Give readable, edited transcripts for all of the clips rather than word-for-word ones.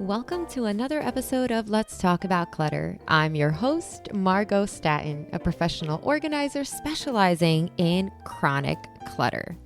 Welcome to another episode of Let's Talk About Clutter. I'm your host, Margo, a professional organizer specializing in chronic clutter.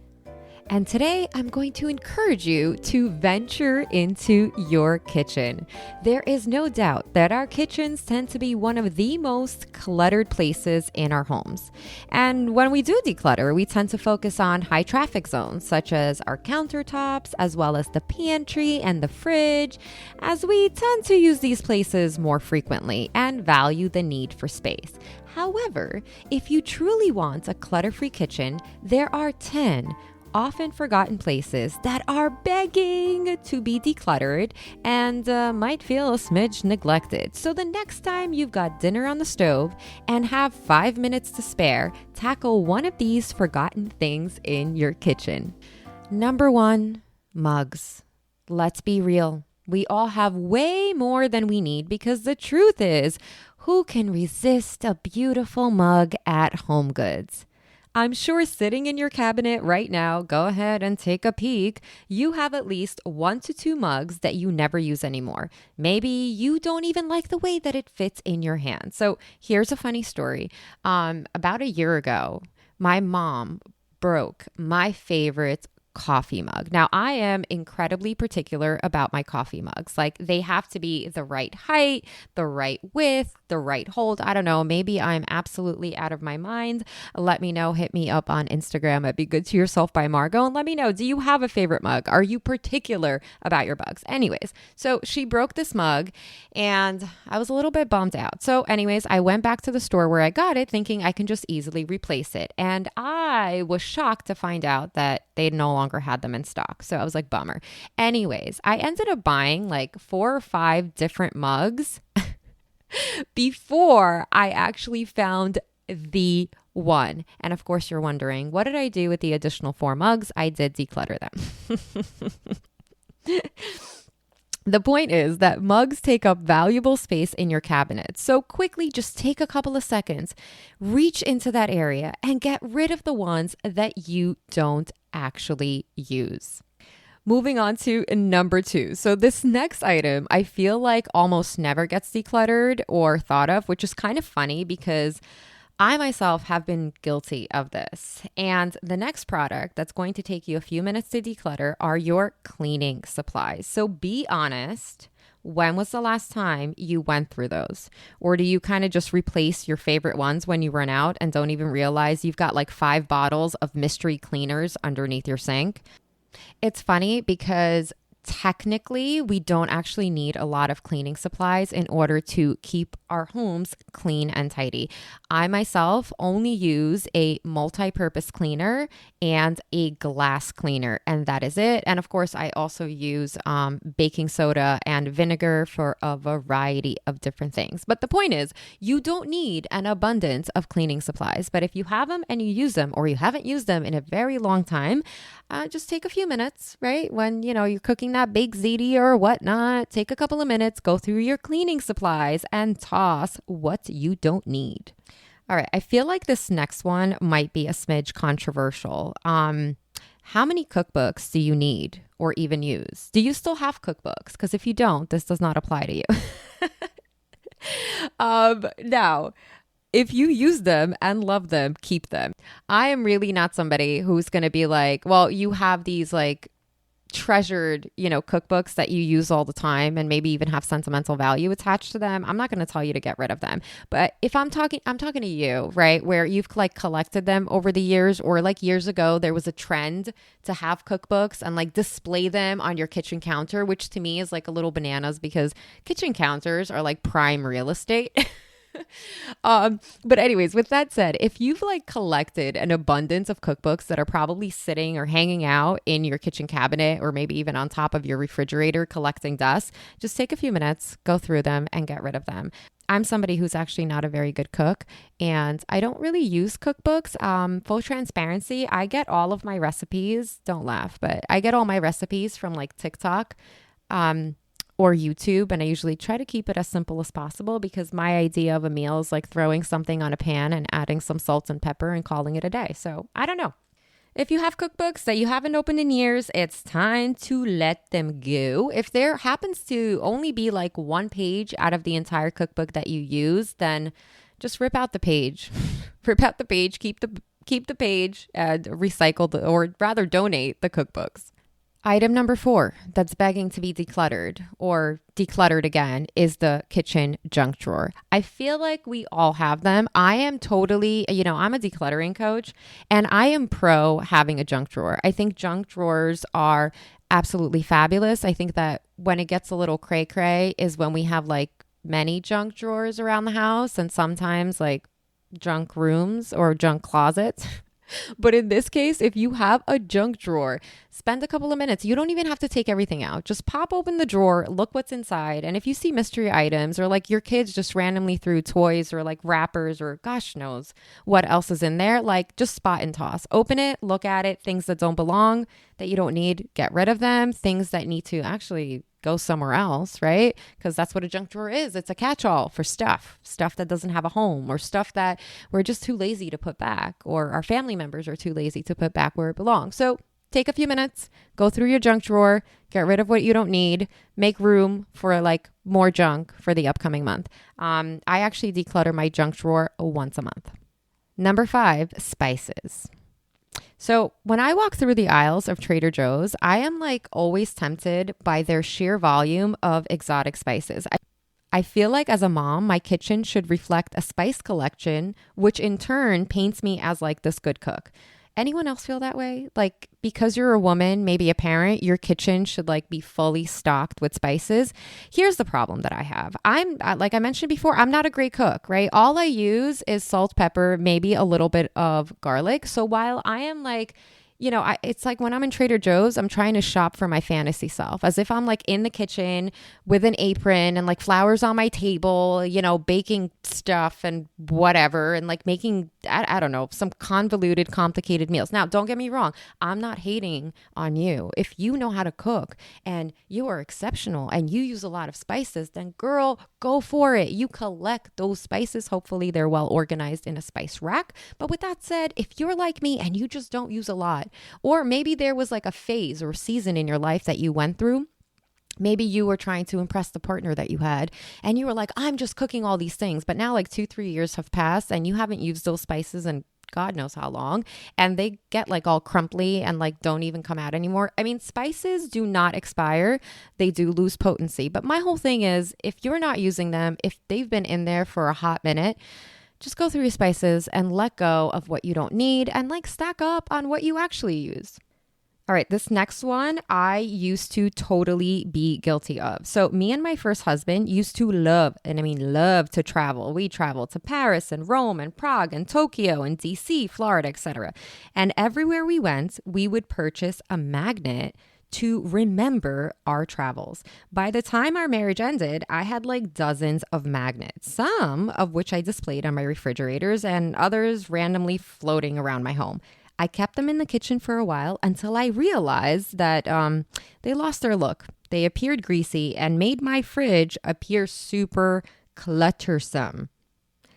And today I'm going to encourage you to venture into your kitchen. There is no doubt that our kitchens tend to be one of the most cluttered places in our homes. And when we do declutter, we tend to focus on high traffic zones, such as our countertops, as well as the pantry and the fridge, as we tend to use these places more frequently and value the need for space. However, if you truly want a clutter-free kitchen, there are 10 often forgotten places that are begging to be decluttered and might feel a smidge neglected. So the next time you've got dinner on the stove and have 5 minutes to spare, tackle one of these forgotten things in your kitchen. Number 1, mugs. Let's be real. We all have way more than we need because the truth is, who can resist a beautiful mug at HomeGoods? I'm sure sitting in your cabinet right now, go ahead and take a peek. You have at least 1 to 2 mugs that you never use anymore. Maybe you don't even like the way that it fits in your hand. So here's a funny story. About a year ago, my mom broke my favorite coffee mug. Now, I am incredibly particular about my coffee mugs. Like, they have to be the right height, the right width, the right hold. I don't know. Maybe I'm absolutely out of my mind. Let me know. Hit me up on Instagram at Be Good to Yourself by Margo and let me know. Do you have a favorite mug? Are you particular about your mugs? Anyways, so she broke this mug and I was a little bit bummed out. So anyways, I went back to the store where I got it thinking I can just easily replace it. And I was shocked to find out that they no longer had them in stock. So I was like, bummer. Anyways, I ended up buying like 4 or 5 different mugs before I actually found the one. And of course, you're wondering, what did I do with the additional 4 mugs? I did declutter them. The point is that mugs take up valuable space in your cabinet. So quickly, just take a couple of seconds, reach into that area and get rid of the ones that you don't actually use. Moving on to number 2. So this next item, I feel like almost never gets decluttered or thought of, which is kind of funny because I myself have been guilty of this. And the next product that's going to take you a few minutes to declutter are your cleaning supplies. So be honest. When was the last time you went through those? Or do you kind of just replace your favorite ones when you run out and don't even realize you've got like 5 bottles of mystery cleaners underneath your sink? It's funny because technically, we don't actually need a lot of cleaning supplies in order to keep our homes clean and tidy. I myself only use a multi-purpose cleaner and a glass cleaner, and that is it. And of course, I also use baking soda and vinegar for a variety of different things. But the point is, you don't need an abundance of cleaning supplies. But if you have them and you use them, or you haven't used them in a very long time, just take a few minutes, right? When, you're cooking that baked ziti or whatnot, take a couple of minutes, go through your cleaning supplies and toss what you don't need. All right. I feel like this next one might be a smidge controversial. How many cookbooks do you need or even use? Do you still have cookbooks? Because if you don't, this does not apply to you. Now, if you use them and love them, keep them. I am really not somebody who's going to be like, well, you have these like treasured, cookbooks that you use all the time and maybe even have sentimental value attached to them. I'm not going to tell you to get rid of them. But if I'm talking to you, right, where you've like collected them over the years, or like years ago, there was a trend to have cookbooks and like display them on your kitchen counter, which to me is like a little bananas because kitchen counters are like prime real estate. But anyways, with that said, if you've like collected an abundance of cookbooks that are probably sitting or hanging out in your kitchen cabinet or maybe even on top of your refrigerator collecting dust, just take a few minutes, go through them and get rid of them. I'm somebody who's actually not a very good cook and I don't really use cookbooks. Full transparency, I get all of my recipes, don't laugh, but I get all my recipes from like TikTok. Or YouTube, and I usually try to keep it as simple as possible because my idea of a meal is like throwing something on a pan and adding some salt and pepper and calling it a day. So I don't know. If you have cookbooks that you haven't opened in years, it's time to let them go. If there happens to only be like one page out of the entire cookbook that you use, then just rip out the page. Rip out the page, keep the page, and recycle or rather donate the cookbooks. Item number 4 that's begging to be decluttered or decluttered again is the kitchen junk drawer. I feel like we all have them. I am totally, I'm a decluttering coach and I am pro having a junk drawer. I think junk drawers are absolutely fabulous. I think that when it gets a little cray cray is when we have like many junk drawers around the house and sometimes like junk rooms or junk closets. But in this case, if you have a junk drawer, spend a couple of minutes. You don't even have to take everything out. Just pop open the drawer, look what's inside. And if you see mystery items or like your kids just randomly threw toys or like wrappers or gosh knows what else is in there, like just spot and toss. Open it, look at it, things that don't belong, that you don't need, get rid of them. Things that need to actually go somewhere else, right? Because that's what a junk drawer is. It's a catch-all for stuff that doesn't have a home or stuff that we're just too lazy to put back or our family members are too lazy to put back where it belongs. So take a few minutes, go through your junk drawer, get rid of what you don't need, make room for like more junk for the upcoming month. I actually declutter my junk drawer once a month. Number 5, spices. So when I walk through the aisles of Trader Joe's, I am like always tempted by their sheer volume of exotic spices. I feel like as a mom, my kitchen should reflect a spice collection, which in turn paints me as like this good cook. Anyone else feel that way? Like because you're a woman, maybe a parent, your kitchen should like be fully stocked with spices. Here's the problem that I have. I'm like I mentioned before, I'm not a great cook, right? All I use is salt, pepper, maybe a little bit of garlic. So while I am like, it's like when I'm in Trader Joe's, I'm trying to shop for my fantasy self as if I'm like in the kitchen with an apron and like flowers on my table, baking stuff and whatever and like making, I don't know, some convoluted, complicated meals. Now, don't get me wrong. I'm not hating on you. If you know how to cook and you are exceptional and you use a lot of spices, then girl, go for it. You collect those spices. Hopefully they're well organized in a spice rack. But with that said, if you're like me and you just don't use a lot, or maybe there was like a phase or season in your life that you went through. Maybe you were trying to impress the partner that you had and you were like, I'm just cooking all these things. But now like 2-3 years have passed and you haven't used those spices in God knows how long. And they get like all crumply and like don't even come out anymore. I mean, spices do not expire. They do lose potency. But my whole thing is if you're not using them, if they've been in there for a hot minute, just go through your spices and let go of what you don't need and like stack up on what you actually use. All right, this next one I used to totally be guilty of. So me and my first husband used to love to travel. We traveled to Paris and Rome and Prague and Tokyo and DC, Florida, etc. And everywhere we went, we would purchase a magnet to remember our travels. By the time our marriage ended, I had like dozens of magnets, some of which I displayed on my refrigerators and others randomly floating around my home. I kept them in the kitchen for a while until I realized that they lost their look. They appeared greasy and made my fridge appear super cluttersome.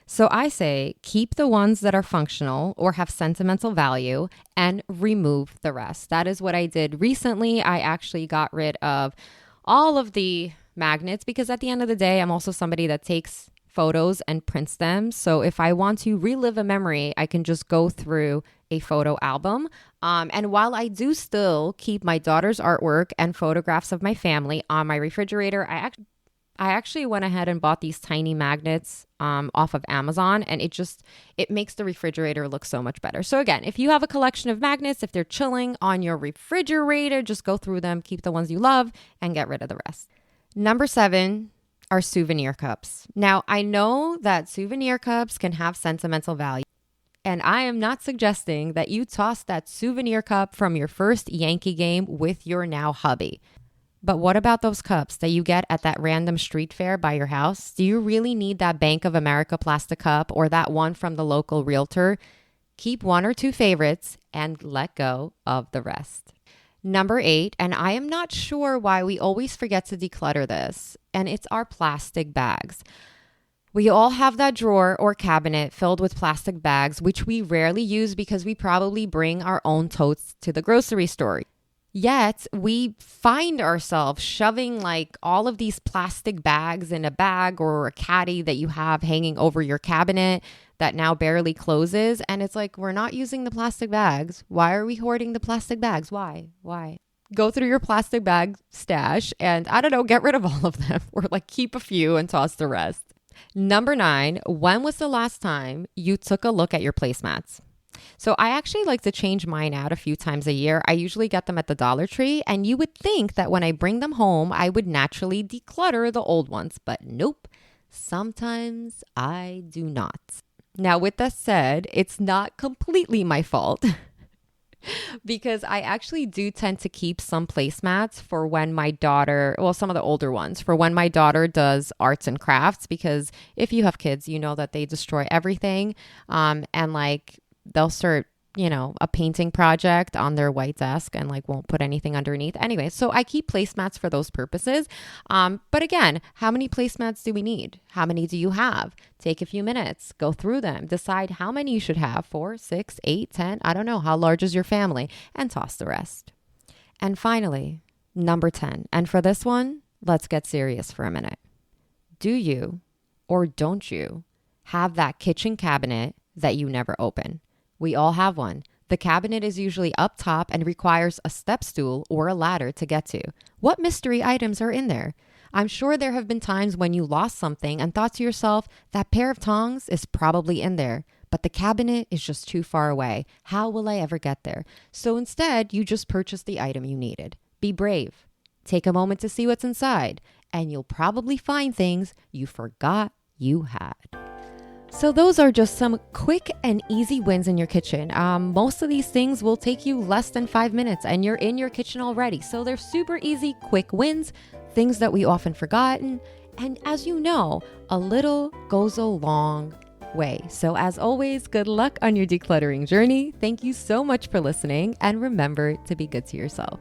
So I say keep the ones that are functional or have sentimental value and remove the rest. That is what I did recently. I actually got rid of all of the magnets because at the end of the day, I'm also somebody that takes photos and prints them. So if I want to relive a memory, I can just go through a photo album. And while I do still keep my daughter's artwork and photographs of my family on my refrigerator, I actually went ahead and bought these tiny magnets off of Amazon, and it makes the refrigerator look so much better. So again, if you have a collection of magnets, if they're chilling on your refrigerator, just go through them, keep the ones you love, and get rid of the rest. Number 7 are souvenir cups. Now, I know that souvenir cups can have sentimental value, and I am not suggesting that you toss that souvenir cup from your first Yankee game with your now hubby. But what about those cups that you get at that random street fair by your house? Do you really need that Bank of America plastic cup or that one from the local realtor? Keep 1 or 2 favorites and let go of the rest. Number 8, and I am not sure why we always forget to declutter this, and it's our plastic bags. We all have that drawer or cabinet filled with plastic bags, which we rarely use because we probably bring our own totes to the grocery store. Yet we find ourselves shoving like all of these plastic bags in a bag or a caddy that you have hanging over your cabinet that now barely closes. And it's like, we're not using the plastic bags. Why are we hoarding the plastic bags? Why? Go through your plastic bag stash and I don't know, get rid of all of them or like keep a few and toss the rest. Number 9, when was the last time you took a look at your placemats? So I actually like to change mine out a few times a year. I usually get them at the Dollar Tree, and you would think that when I bring them home, I would naturally declutter the old ones, but nope, sometimes I do not. Now, with that said, it's not completely my fault. Because I actually do tend to keep some placemats for when my daughter, well, some of the older ones, for when my daughter does arts and crafts, because if you have kids, you know that they destroy everything. And like they'll start, a painting project on their white desk and like won't put anything underneath. Anyway, so I keep placemats for those purposes. But again, how many placemats do we need? How many do you have? Take a few minutes, go through them, decide how many you should have, 4, 6, 8, 10. I don't know. How large is your family? And toss the rest. And finally, number 10. And for this one, let's get serious for a minute. Do you or don't you have that kitchen cabinet that you never open? We all have one. The cabinet is usually up top and requires a step stool or a ladder to get to. What mystery items are in there? I'm sure there have been times when you lost something and thought to yourself, that pair of tongs is probably in there, but the cabinet is just too far away. How will I ever get there? So instead, you just purchased the item you needed. Be brave. Take a moment to see what's inside, and you'll probably find things you forgot you had. So those are just some quick and easy wins in your kitchen. Most of these things will take you less than 5 minutes and you're in your kitchen already. So they're super easy, quick wins, things that we often forgotten. And as you know, a little goes a long way. So as always, good luck on your decluttering journey. Thank you so much for listening, and remember to be good to yourself.